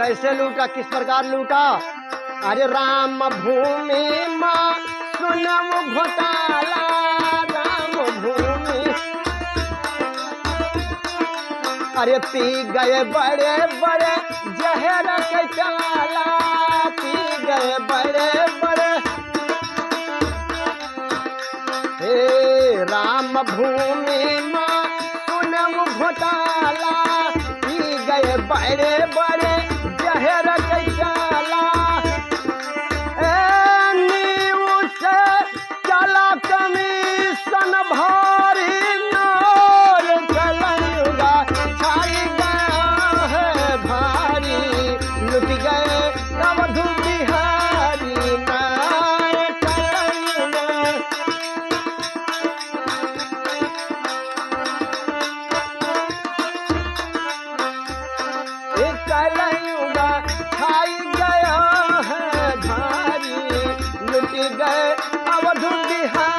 कैसे लूटा, किस प्रकार लूटा? अरे राम भूमि माँ सुनम घोटाला, राम भूमि। अरे पी गए बड़े बड़े जहर के प्याला, पी गए बड़े बड़े। हे राम भूमि माँ सुनम घोटाला, पी गए बड़े बड़े जहर के प्याला। चला कमीशन भारी नार, कलयुगा छाई गया है भारी, लुट गए अवधू बिहारी नार, कलयुगा। कलयुगा छाई गया है भारी, लुट गए अवधू बिहारी।